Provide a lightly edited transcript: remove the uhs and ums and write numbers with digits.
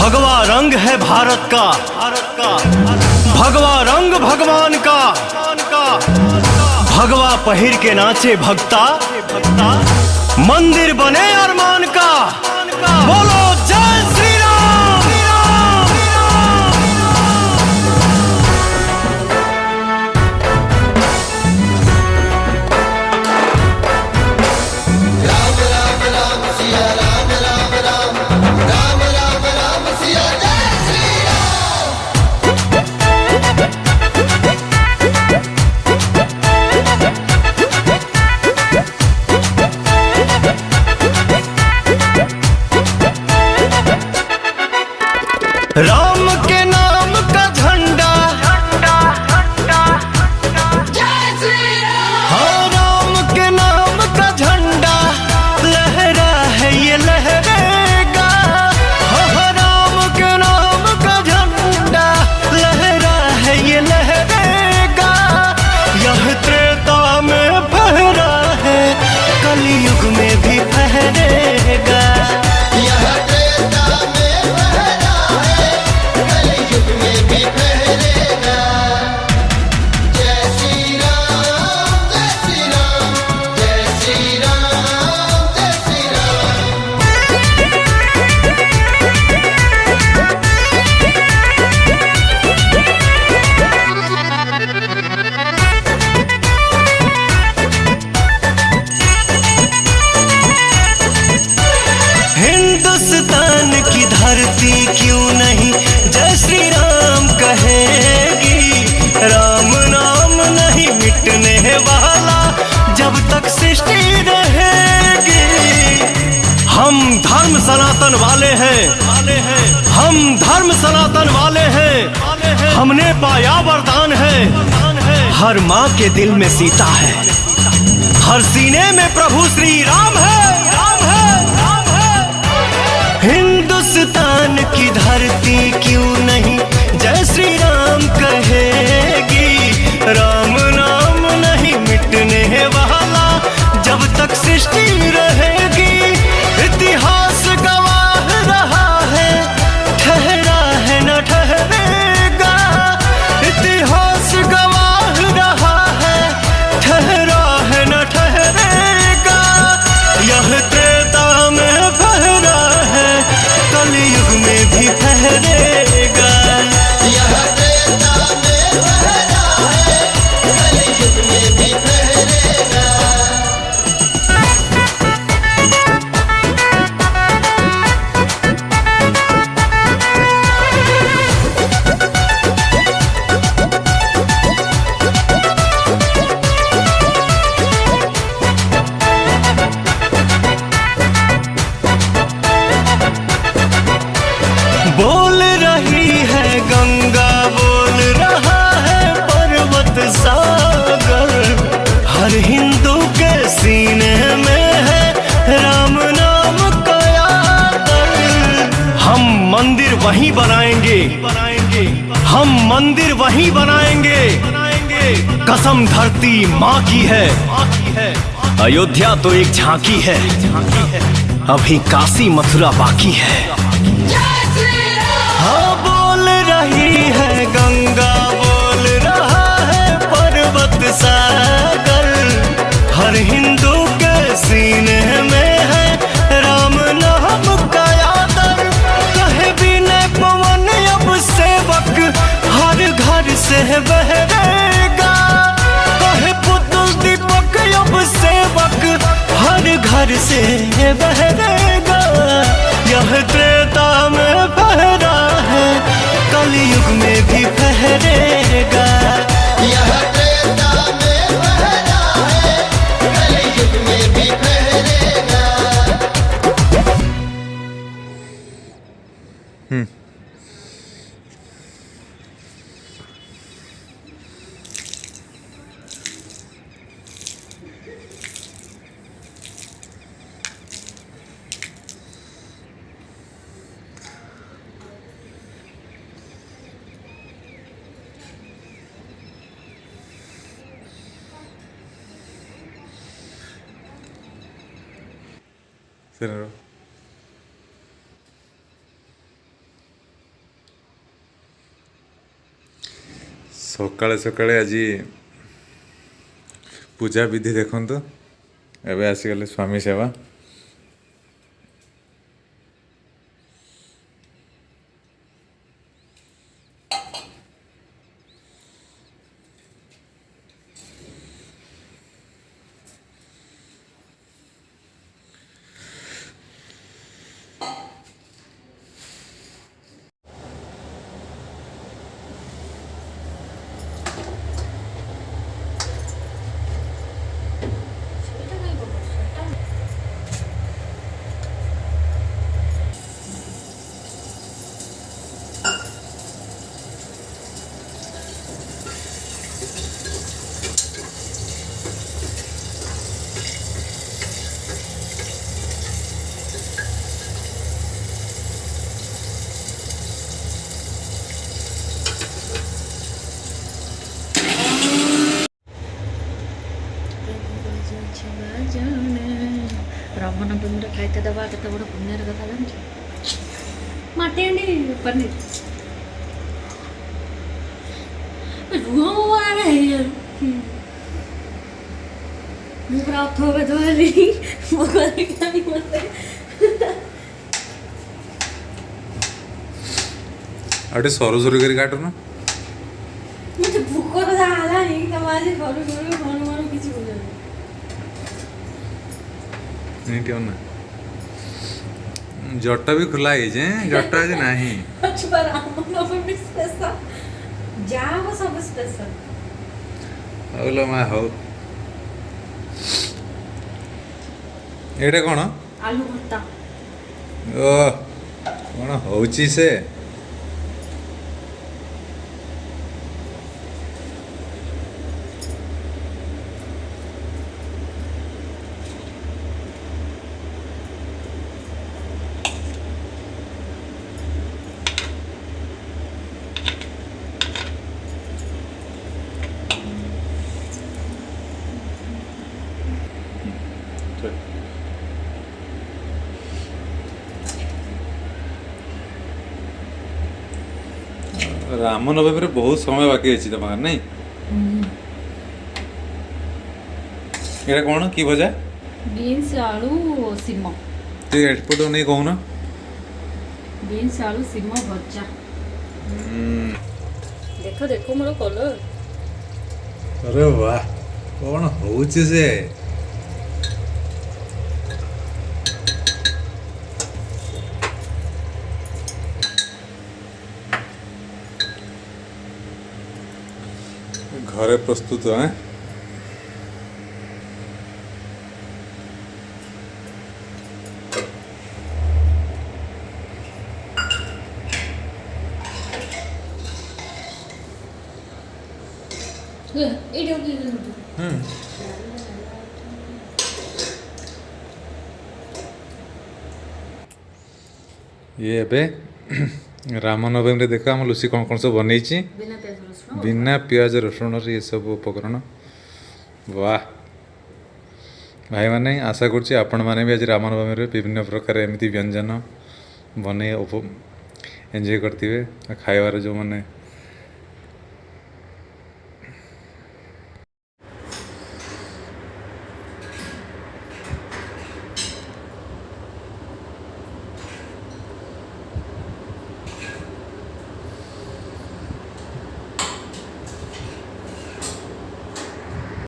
भगवा रंग है भारत का, भगवा रंग भगवान का, भगवा पहिर के नाचे भक्ता, मंदिर बने अरमान का। बोलो जय श्री राम। राम राम राम सिया राम राम राम राम राम राम सिया जय श्री राम। राम के नाम का झंडा, जय श्री राम। हाँ राम के नाम का झंडा लहरा है ये लहरेगा। हाँ राम के नाम का झंडा लहरा है ये लहरेगा। यह त्रेता में फहरा है कलयुग में भी फहरेगा। यह त्रेता में फहरा है कलयुग में भी फहरेगा। जय श्री राम जय श्री राम जय श्री राम जय श्री राम। हिंदुस्तान की धरती क्यों नहीं जय श्री राम कहेगी। राम नाम नहीं मिटने वाला जब तक सृष्टि रहेगी। हम धर्म सनातन वाले हैं, हम धर्म सनातन वाले हैं। हमने पाया वरदान है, हर माँ के दिल में सीता है, हर सीने में प्रभु श्री राम है। हिंदुस्तान की धरती क्यों नहीं जय श्री राम कहेगी। राम नाम नहीं मिटने वाला जब तक सृष्टि रहेगी। इतिहास गवाह रहा है, ठहरा है न ठहरेगा। इतिहास गवाह रहा है, ठहरा है न ठहरेगा। यह त्रेता में फहरा है कलयुग में भी फहरेगा। यह त्रेता में फहरा है कलयुग में भी फहरेगा। बोल रही है गंगा, बोल रहा है पर्वत सागर। हर हिंदू के सीने में है राम नाम का आदर। हम मंदिर वहीं बनाएंगे, हम मंदिर वहीं बनाएंगे। कसम धरती माँ की है, अयोध्या तो एक झांकी है, अभी काशी मथुरा बाकी है। हाँ बोल रही है गंगा, बोल रहा है पर्वत सागर। हर हिंदू के सीने में है राम नाम का आदर। कहे विनय पवन अब सेवक हर घर से बहरेगा। कहे पुतुल दीपक अब सेवक हर घर से बहरेगा। यह त्रेता में फहरा है कलयुग में भी फहरेगा। यह त्रेता में फहरा है कलयुग में भी फहरेगा। Señor. ସକାଳେ ସକାଳେ ଆଜି ପୂଜା ବିଧି ଦେଖନ୍ତୁ ଏବେ ଆସିଗଲେ ସ୍ୱାମୀ ସେବା। ରାମନବମୀରେ ଖାଇତେ ଦେବା କେତେ ବଡ଼ ପୁଣ୍ୟର କଥା ଜାଣିଛ? ମାଟି ହାଣ୍ଡି ପନିର ରୁହ ମୁଁ ପୁରା ଅଥବେଦ ହେଲି ମତେ ଆଉ ଟିକେ ସରୁ ସରୁ କରି କାଟୁନ। ମତେ ଭୋକର ଯାହା ହେଲାନି ତମେ ଆଜି ସରୁ ସରୁ ହନୁମାନ କିଛି ବୁଝାନି। ଏଇଠି ନା ଜଟ ବି ଖୋଲା ହେଇଛି ଜଟ ଆଜି ନାହିଁ। ରାମନବମୀ ସ୍ପେଶାଲ ଯାହା ହବ ସବୁ ସ୍ପେଶାଲ। ହଉ ଲୋ ମା ହଉ। ଏଇଟା କ'ଣ? ଆଳୁ ଭର୍ତ୍ତା। ଓ କ'ଣ ହଉଛି ସେ? ରାମନବମୀରେ ବହୁତ ସମୟ ବାକି ଅଛି ତମ ଗାଁରେ ନାଇଁ? ଏଇଟା କ'ଣ କି ଭଜା? ବିନ୍ସ ଆଳୁ ସିମ। ତୁ ଏପଟୁ ନେଇ କହୁନ। ବିନ୍ସ ଆଳୁ ସିମ ଭଜା। ଦେଖ ଦେଖ ମୋର କଲର। ଆରେ ବାଃ କ'ଣ ହଉଛି ସେ? ଘରେ ପ୍ରସ୍ତୁତ ଇଏ ଏବେ ରାମନବମୀରେ ଦେଖ ଆମ ଲୁସି କ'ଣ କ'ଣ ସବୁ ବନେଇଛି ବିନା ପିଆଜ ରସୁଣରେ ଏସବୁ ଉପକରଣ। ବାଃ ଭାଇମାନେ ଆଶା କରୁଛି ଆପଣମାନେ ବି ଆଜି ରାମନବମୀରେ ବିଭିନ୍ନ ପ୍ରକାର ଏମିତି ବ୍ୟଞ୍ଜନ ବନେଇ ଏନ୍ଜୟ କରିଥିବେ। ଖାଇବାରେ ଯେଉଁମାନେ